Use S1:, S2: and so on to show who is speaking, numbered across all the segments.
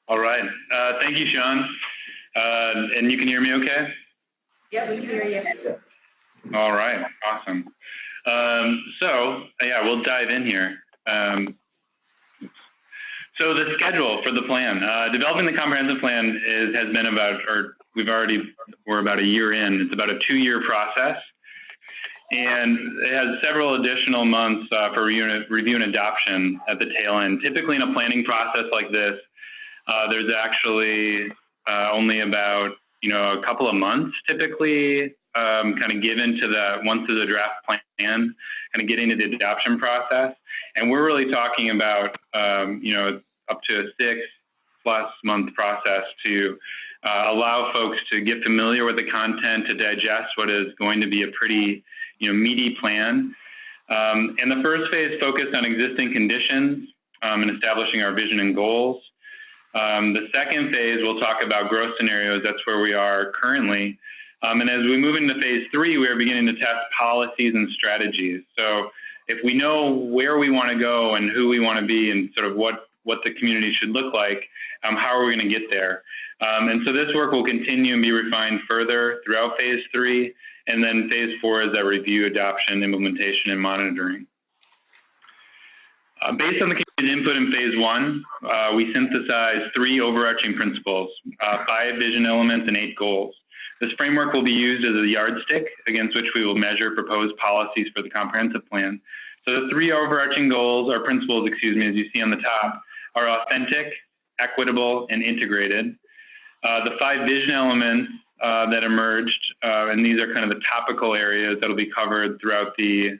S1: All right. Thank you, Sean. And you can hear me okay?
S2: Yeah, we can hear you.
S1: All right. Awesome. Yeah, we'll dive in here. So the schedule for the plan, developing the comprehensive plan has been about, or we're about a year in. It's about a 2-year process. And it has several additional months for review and adoption at the tail end. Typically in a planning process like this, there's actually only about, a couple of months typically kind of given to once there's a draft plan, kind of getting into the adoption process. And we're really talking about, up to a 6+ month process to allow folks to get familiar with the content, to digest what is going to be a pretty, meaty plan. And the first phase focused on existing conditions and establishing our vision and goals. The second phase, we'll talk about growth scenarios. That's where we are currently. And as we move into phase 3, we are beginning to test policies and strategies. So if we know where we want to go and who we want to be and sort of what the community should look like, how are we going to get there? And so this work will continue and be refined further throughout phase 3. And then phase 4 is that review, adoption, implementation, and monitoring. Based on the community input in phase 1, we synthesized 3 overarching principles, 5 vision elements, and 8 goals. This framework will be used as a yardstick against which we will measure proposed policies for the comprehensive plan. So the 3 overarching goals, or principles, as you see on the top, are authentic, equitable, and integrated. The 5 vision elements that emerged, and these are kind of the topical areas that will be covered throughout the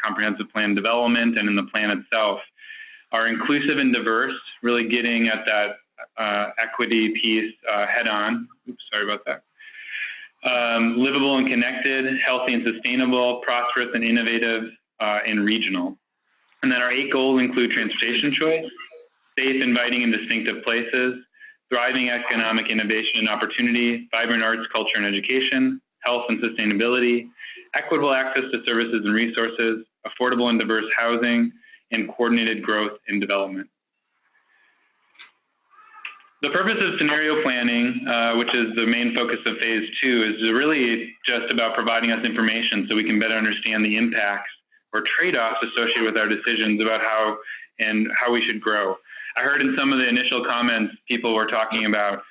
S1: comprehensive plan development and in the plan itself, are inclusive and diverse, really getting at that equity piece head on. Oops, sorry about that. Livable and connected, healthy and sustainable, prosperous and innovative, and regional. And then our 8 goals include transportation choice, safe, inviting, and distinctive places, thriving economic innovation and opportunity, vibrant arts, culture, and education, health and sustainability, equitable access to services and resources, affordable and diverse housing, and coordinated growth and development. The purpose of scenario planning, which is the main focus of phase 2, is really just about providing us information so we can better understand the impacts or trade-offs associated with our decisions about how we should grow. I heard in some of the initial comments, people were talking about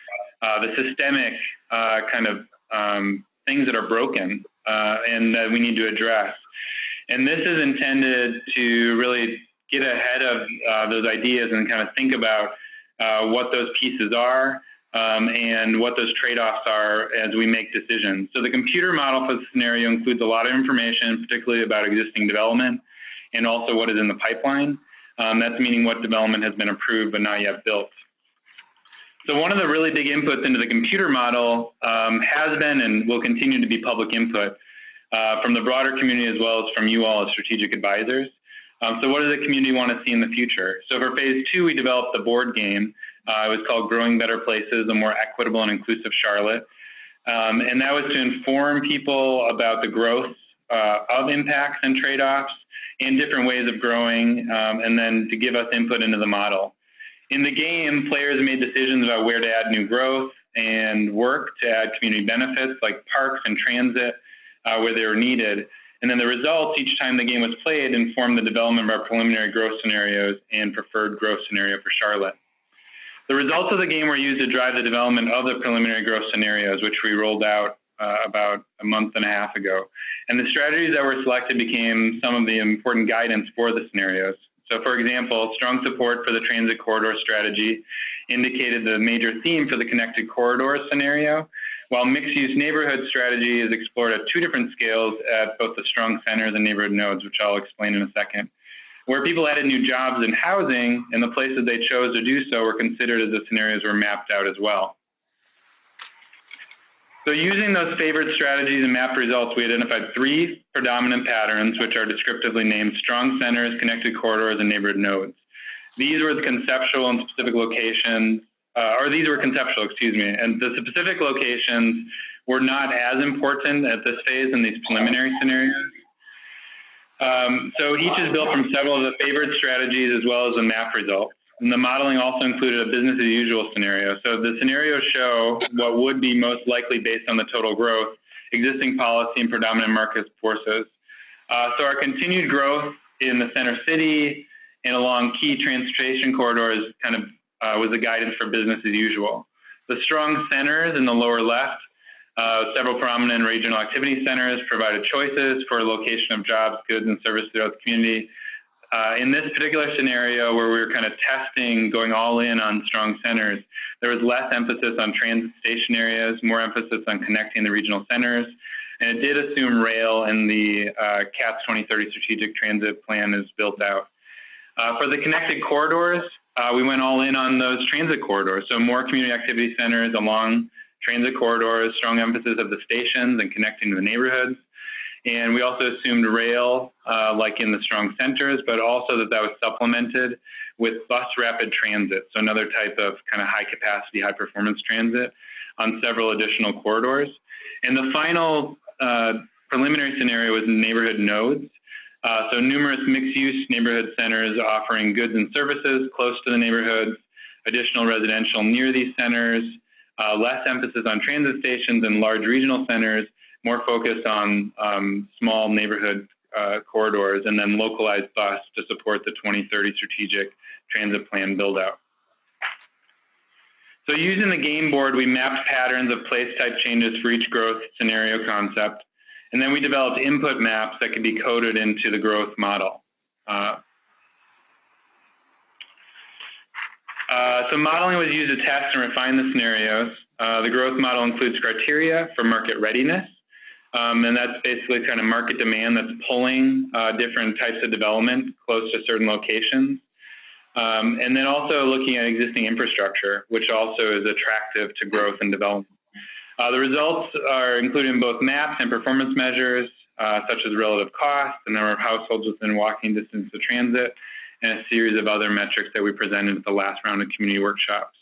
S1: the systemic kind of things that are broken and that we need to address. And this is intended to really get ahead of those ideas and kind of think about what those pieces are and what those trade-offs are as we make decisions. So the computer model for the scenario includes a lot of information, particularly about existing development and also what is in the pipeline. That's meaning what development has been approved but not yet built. So one of the really big inputs into the computer model has been and will continue to be public input from the broader community as well as from you all as strategic advisors. So what does the community want to see in the future? So for phase 2, we developed a board game. It was called Growing Better Places, a More Equitable and Inclusive Charlotte. And that was to inform people about the growth of impacts and trade-offs and different ways of growing, and then to give us input into the model. In the game, players made decisions about where to add new growth and work to add community benefits like parks and transit where they were needed. And then the results each time the game was played informed the development of our preliminary growth scenarios and preferred growth scenario for Charlotte. The results of the game were used to drive the development of the preliminary growth scenarios, which we rolled out about a month and a half ago. And the strategies that were selected became some of the important guidance for the scenarios. So for example, strong support for the transit corridor strategy indicated the major theme for the connected corridor scenario, while mixed-use neighborhood strategy is explored at 2 different scales at both the strong centers and neighborhood nodes, which I'll explain in a second. Where people added new jobs and housing, and the places they chose to do so were considered as the scenarios were mapped out as well. So using those favored strategies and map results, we identified 3 predominant patterns, which are descriptively named strong centers, connected corridors, and neighborhood nodes. These were the conceptual and specific locations, and the specific locations were not as important at this phase in these preliminary scenarios. So each is built from several of the favored strategies as well as the map results. And the modeling also included a business as usual scenario. So the scenarios show what would be most likely based on the total growth, existing policy, and predominant market forces. So our continued growth in the center city and along key transportation corridors kind of was the guidance for business as usual. The strong centers in the lower left, several prominent regional activity centers provided choices for location of jobs, goods, and services throughout the community. In this particular scenario where we were kind of testing, going all in on strong centers, there was less emphasis on transit station areas, more emphasis on connecting the regional centers, and it did assume rail in the CATS 2030 strategic transit plan is built out. For the connected corridors, we went all in on those transit corridors, so more community activity centers along transit corridors, strong emphasis of the stations and connecting to the neighborhoods. And we also assumed rail, like in the strong centers, but also that was supplemented with bus rapid transit, so another type of kind of high capacity, high performance transit on several additional corridors. And the final preliminary scenario was neighborhood nodes. So numerous mixed-use neighborhood centers offering goods and services close to the neighborhoods, additional residential near these centers, less emphasis on transit stations and large regional centers, more focused on small neighborhood corridors, and then localized bus to support the 2030 strategic transit plan build out. So using the game board, we mapped patterns of place type changes for each growth scenario concept. And then we developed input maps that could be coded into the growth model. So modeling was used to test and refine the scenarios. The growth model includes criteria for market readiness. And that's basically kind of market demand that's pulling different types of development close to certain locations. And then also looking at existing infrastructure, which also is attractive to growth and development. The results are included in both maps and performance measures, such as relative cost, the number of households within walking distance to transit, and a series of other metrics that we presented at the last round of community workshops.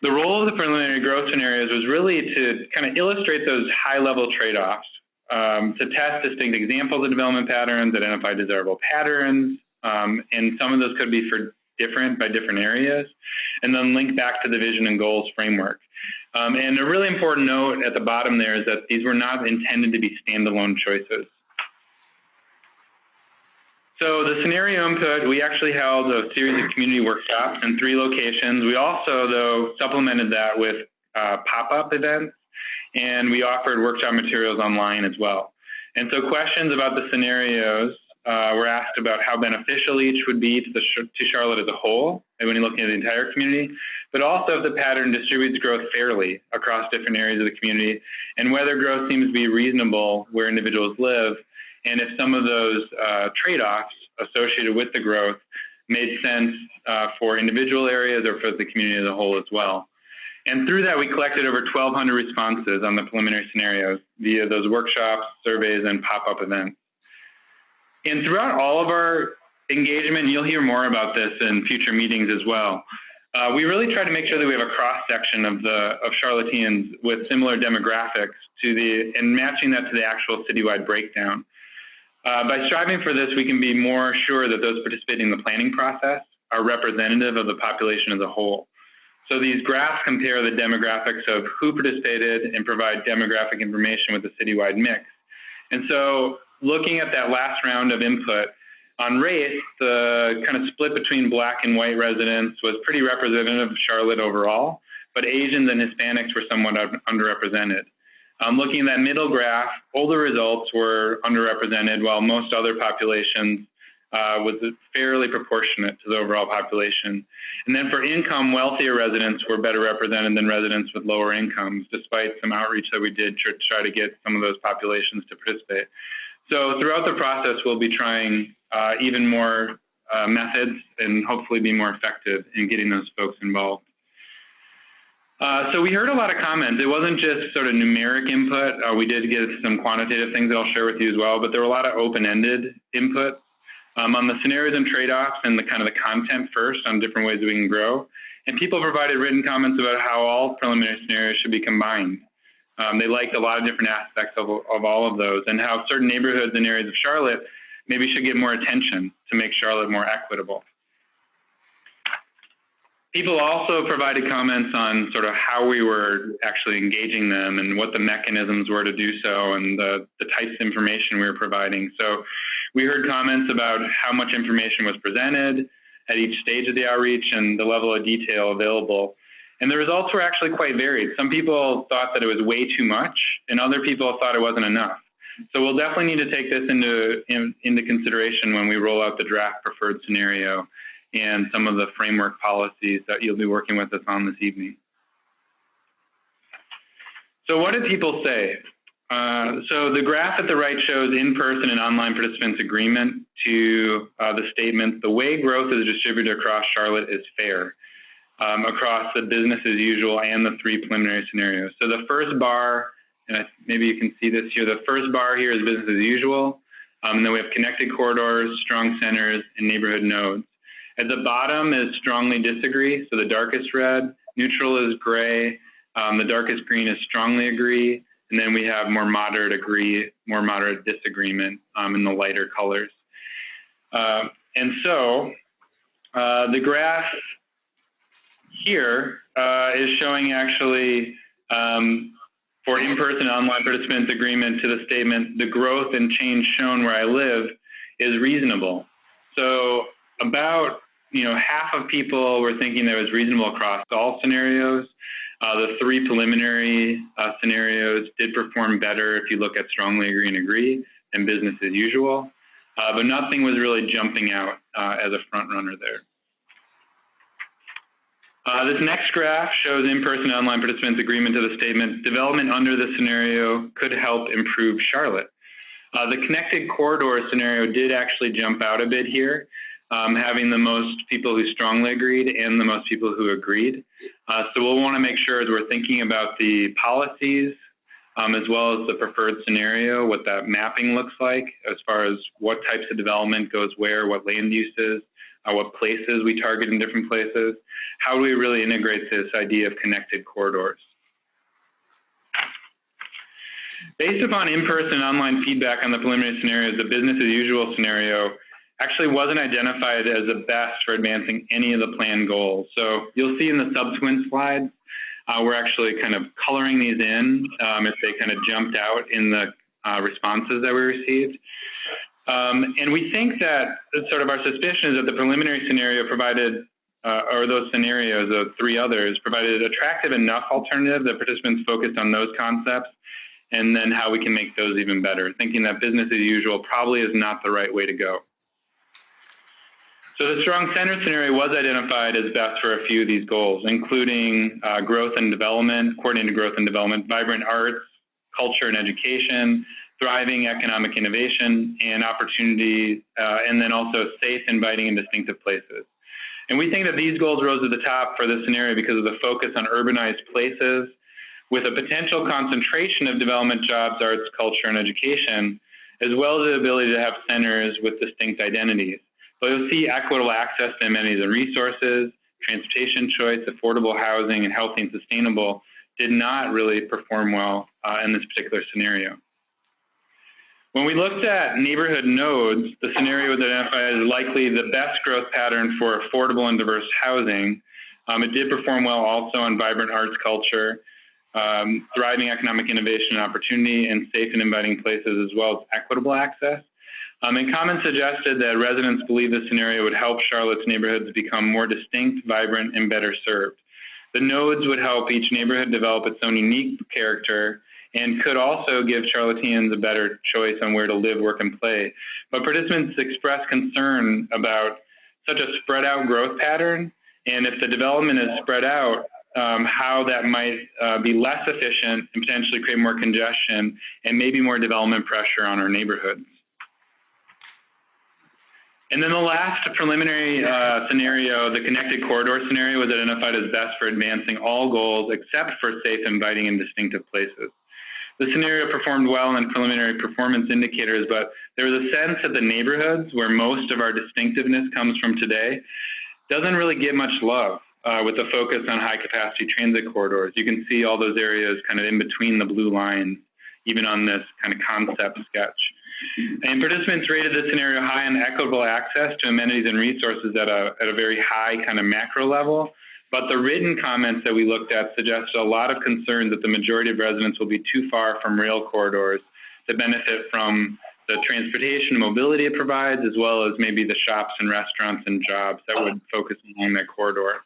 S1: The role of the preliminary growth scenarios was really to kind of illustrate those high-level trade-offs, to test distinct examples of development patterns, identify desirable patterns, and some of those could be for different areas, and then link back to the vision and goals framework. And a really important note at the bottom there is that these were not intended to be standalone choices. So the scenario input, we actually held a series of community workshops in 3 locations. We also, though, supplemented that with pop-up events, and we offered workshop materials online as well. And so questions about the scenarios were asked about how beneficial each would be to Charlotte as a whole, and when you're looking at the entire community, but also if the pattern distributes growth fairly across different areas of the community, and whether growth seems to be reasonable where individuals live, and if some of those trade-offs associated with the growth made sense for individual areas or for the community as a whole as well. And through that, we collected over 1,200 responses on the preliminary scenarios via those workshops, surveys, and pop-up events. And throughout all of our engagement, you'll hear more about this in future meetings as well, we really try to make sure that we have a cross-section of Charlotteans with similar demographics and matching that to the actual citywide breakdown. By striving for this, we can be more sure that those participating in the planning process are representative of the population as a whole. So these graphs compare the demographics of who participated and provide demographic information with the citywide mix. And so looking at that last round of input on race, the kind of split between Black and white residents was pretty representative of Charlotte overall, but Asians and Hispanics were somewhat underrepresented. Looking at that middle graph, older results were underrepresented, while most other populations was fairly proportionate to the overall population. And then for income, wealthier residents were better represented than residents with lower incomes, despite some outreach that we did to try to get some of those populations to participate. So throughout the process, we'll be trying even more methods and hopefully be more effective in getting those folks involved. So we heard a lot of comments. It wasn't just sort of numeric input. We did get some quantitative things that I'll share with you as well, but there were a lot of open-ended input on the scenarios and trade-offs and the kind of the content first on different ways that we can grow. And people provided written comments about how all preliminary scenarios should be combined. They liked a lot of different aspects of all of those, and how certain neighborhoods and areas of Charlotte maybe should get more attention to make Charlotte more equitable. People also provided comments on sort of how we were actually engaging them and what the mechanisms were to do so and the types of information we were providing. So we heard comments about how much information was presented at each stage of the outreach and the level of detail available. And the results were actually quite varied. Some people thought that it was way too much, and other people thought it wasn't enough. So we'll definitely need to take this into consideration when we roll out the draft preferred scenario and some of the framework policies that you'll be working with us on this evening. So what did people say? So the graph at the right shows in-person and online participants' agreement to the statement, the way growth is distributed across Charlotte is fair, across the business as usual and the three preliminary scenarios. So the first bar, and maybe you can see this here, the first bar here is business as usual, and then we have connected corridors, strong centers, and neighborhood nodes. At the bottom is strongly disagree, so the darkest red, neutral is gray, the darkest green is strongly agree, and then we have more moderate agree, more moderate disagreement in the lighter colors. And so the graph here is showing actually for in-person and online participants agreement to the statement, the growth and change shown where I live is reasonable. So about half of people were thinking that it was reasonable across all scenarios. The three preliminary scenarios did perform better if you look at strongly agree and agree and business as usual, but nothing was really jumping out as a front runner there. This next graph shows in-person and online participants' agreement to the statement, development under this scenario could help improve Charlotte. The connected corridor scenario did actually jump out a bit here, having the most people who strongly agreed and the most people who agreed. So we'll want to make sure as we're thinking about the policies, as well as the preferred scenario, what that mapping looks like as far as what types of development goes where, what land uses, what places we target in different places. How do we really integrate this idea of connected corridors? Based upon in-person and online feedback on the preliminary scenarios, the business as usual scenario actually wasn't identified as the best for advancing any of the planned goals. So you'll see in the subsequent slides, we're actually kind of coloring these in if they kind of jumped out in the responses that we received. And we think that sort of our suspicion is that the preliminary scenario provided, or those scenarios, the three others, provided attractive enough alternative that participants focused on those concepts and then how we can make those even better, thinking that business as usual probably is not the right way to go. So the strong center scenario was identified as best for a few of these goals, including growth and development, coordinated growth and development, vibrant arts, culture and education, thriving economic innovation and opportunity, and then also safe, inviting, and distinctive places. And we think that these goals rose to the top for this scenario because of the focus on urbanized places with a potential concentration of development, jobs, arts, culture, and education, as well as the ability to have centers with distinct identities. But you'll see equitable access to amenities and resources, transportation choice, affordable housing, and healthy and sustainable did not really perform well in this particular scenario. When we looked at neighborhood nodes, the scenario was identified as likely the best growth pattern for affordable and diverse housing. It did perform well also on vibrant arts, culture, thriving economic innovation and opportunity, and safe and inviting places, as well as equitable access. And comments suggested that residents believe this scenario would help Charlotte's neighborhoods become more distinct, vibrant, and better served. The nodes would help each neighborhood develop its own unique character and could also give Charlotteans a better choice on where to live, work, and play. But participants expressed concern about such a spread out growth pattern, and if the development is spread out, how that might be less efficient and potentially create more congestion and maybe more development pressure on our neighborhoods. And then the last preliminary scenario, the connected corridor scenario, was identified as best for advancing all goals except for safe, inviting, and distinctive places. The scenario performed well in preliminary performance indicators, but there was a sense that the neighborhoods where most of our distinctiveness comes from today doesn't really get much love with the focus on high capacity transit corridors. You can see all those areas kind of in between the blue lines, even on this kind of concept sketch. And participants rated this scenario high on equitable access to amenities and resources at a very high kind of macro level, But the written comments that we looked at suggested a lot of concerns that the majority of residents will be too far from rail corridors to benefit from the transportation and mobility it provides, as well as maybe the shops and restaurants and jobs that would focus along that corridor.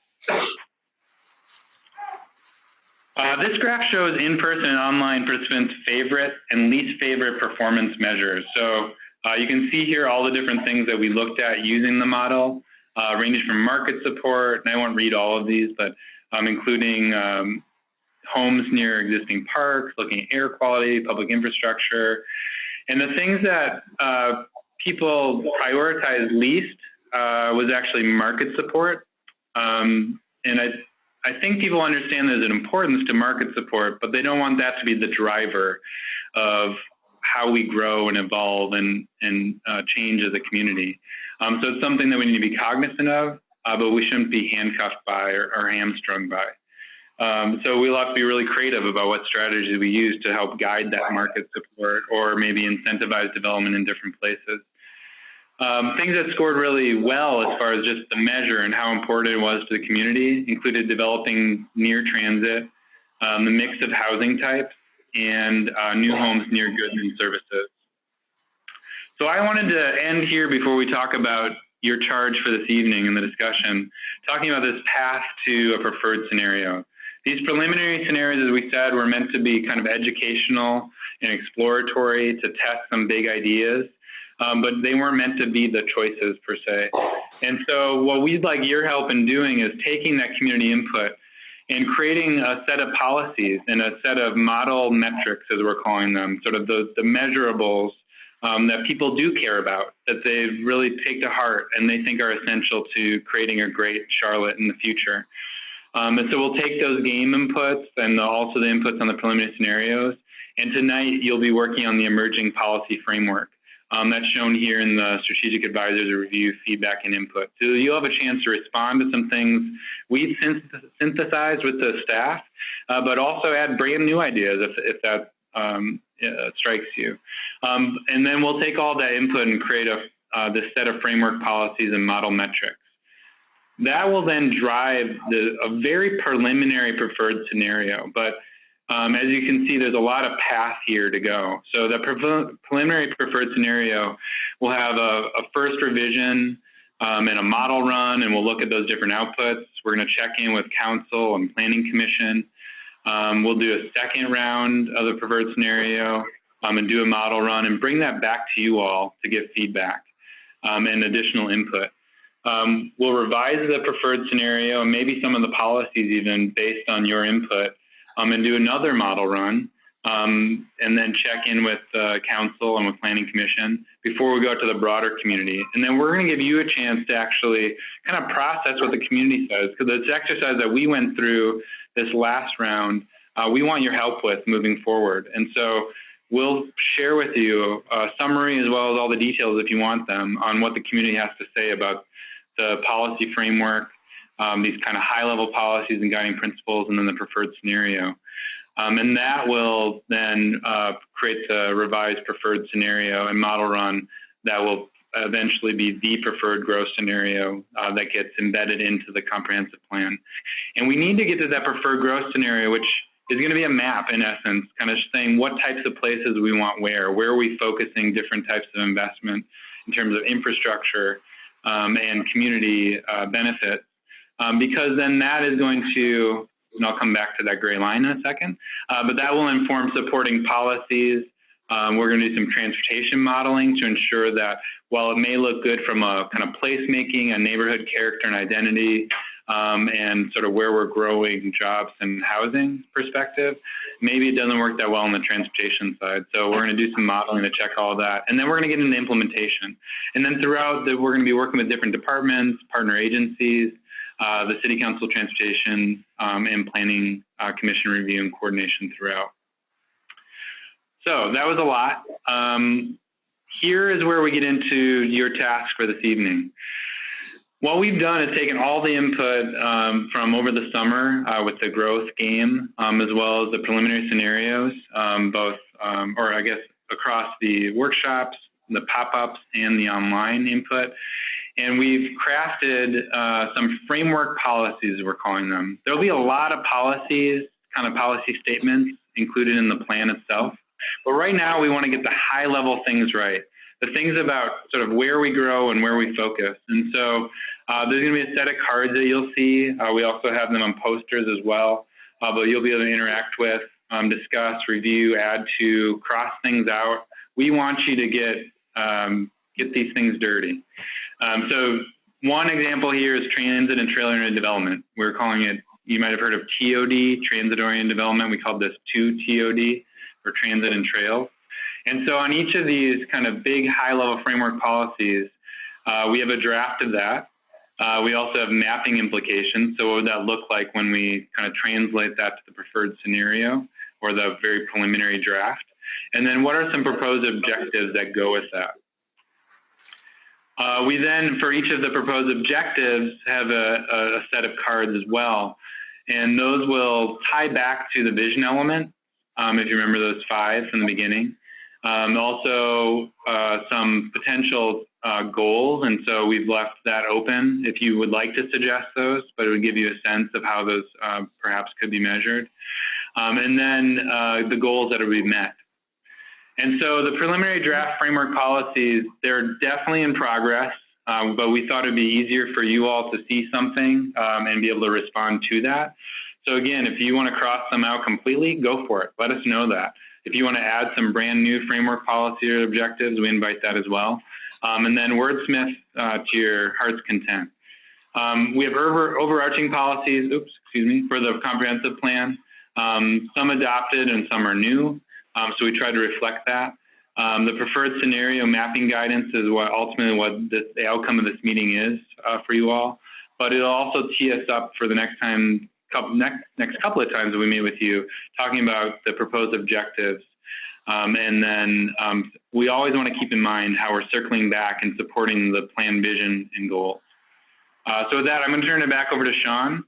S1: This graph shows in-person and online participants' favorite and least favorite performance measures. So you can see here all the different things that we looked at using the model, ranging from market support, and I won't read all of these, but including homes near existing parks, looking at air quality, public infrastructure. And the things that people prioritized least was actually market support. And I think people understand there's an importance to market support, but they don't want that to be the driver of how we grow and evolve and change as a community. So it's something that we need to be cognizant of, but we shouldn't be handcuffed by or hamstrung by. So we'll have to be really creative about what strategies we use to help guide that market support or maybe incentivize development in different places. Things that scored really well as far as just the measure and how important it was to the community included developing near transit, the mix of housing types, and new homes near goods and services. So I wanted to end here before we talk about your charge for this evening in the discussion, talking about this path to a preferred scenario. These preliminary scenarios, as we said, were meant to be kind of educational and exploratory to test some big ideas. But they weren't meant to be the choices per se. And so what we'd like your help in doing is taking that community input and creating a set of policies and a set of model metrics, as we're calling them, sort of the measurables that people do care about, that they really take to heart and they think are essential to creating a great Charlotte in the future. And so we'll take those game inputs and also the inputs on the preliminary scenarios. And tonight you'll be working on the emerging policy framework. That's shown here in the Strategic Advisors Review feedback and input. So you'll have a chance to respond to some things we've synthesized with the staff, but also add brand new ideas if that strikes you. And then we'll take all that input and create this set of framework policies and model metrics. That will then drive a very preliminary preferred scenario, but as you can see, there's a lot of path here to go. So the preliminary preferred scenario will have a first revision and a model run, and we'll look at those different outputs. We're going to check in with council and planning commission. We'll do a second round of the preferred scenario and do a model run and bring that back to you all to get feedback and additional input. We'll revise the preferred scenario and maybe some of the policies even based on your input. And do another model run, and then check in with council and with planning commission before we go to the broader community. And then we're going to give you a chance to actually kind of process what the community says, because this exercise that we went through this last round, we want your help with moving forward. And so we'll share with you a summary as well as all the details if you want them on what the community has to say about the policy framework, these kind of high-level policies and guiding principles, and then the preferred scenario. And that will then create the revised preferred scenario and model run that will eventually be the preferred growth scenario that gets embedded into the comprehensive plan. And we need to get to that preferred growth scenario, which is going to be a map in essence, kind of saying what types of places we want where are we focusing different types of investment in terms of infrastructure and community benefits. Because then that is going to, and I'll come back to that gray line in a second, but that will inform supporting policies. We're going to do some transportation modeling to ensure that while it may look good from a kind of placemaking, a neighborhood character and identity, and sort of where we're growing jobs and housing perspective, maybe it doesn't work that well on the transportation side. So we're going to do some modeling to check all that. And then we're going to get into implementation. And then throughout, we're going to be working with different departments, partner agencies, the City Council Transportation and Planning Commission review and coordination throughout. So that was a lot. Here is where we get into your task for this evening. What we've done is taken all the input from over the summer with the growth game, as well as the preliminary scenarios, both, or I guess across the workshops, the pop-ups, and the online input. And we've crafted some framework policies, we're calling them. There'll be a lot of policies, kind of policy statements included in the plan itself. But right now, we want to get the high level things right. The things about sort of where we grow and where we focus. And so there's going to be a set of cards that you'll see. We also have them on posters as well, but you'll be able to interact with, discuss, review, add to, cross things out. We want you to get these things dirty. So one example here is transit and trailer-oriented development. We're calling it, you might have heard of TOD, transit-oriented development. We called this 2TOD, or transit and trails. And so on each of these kind of big high-level framework policies, we have a draft of that. We also have mapping implications. So what would that look like when we kind of translate that to the preferred scenario or the very preliminary draft? And then what are some proposed objectives that go with that? We then, for each of the proposed objectives, have a set of cards as well. And those will tie back to the vision element, if you remember those 5 from the beginning. Also, some potential goals, and so we've left that open if you would like to suggest those, but it would give you a sense of how those perhaps could be measured. And then the goals that will be met. And so the preliminary draft framework policies, they're definitely in progress, but we thought it'd be easier for you all to see something and be able to respond to that. So again, if you want to cross them out completely, go for it. Let us know that. If you want to add some brand new framework policy or objectives, we invite that as well. And then wordsmith to your heart's content. We have overarching policies, for the comprehensive plan. Some adopted and some are new. So we try to reflect that. The preferred scenario mapping guidance is ultimately what the outcome of this meeting is for you all. But it'll also tee us up for the next couple of times that we meet with you, talking about the proposed objectives. And then we always want to keep in mind how we're circling back and supporting the plan vision and goals. So with that, I'm going to turn it back over to Sean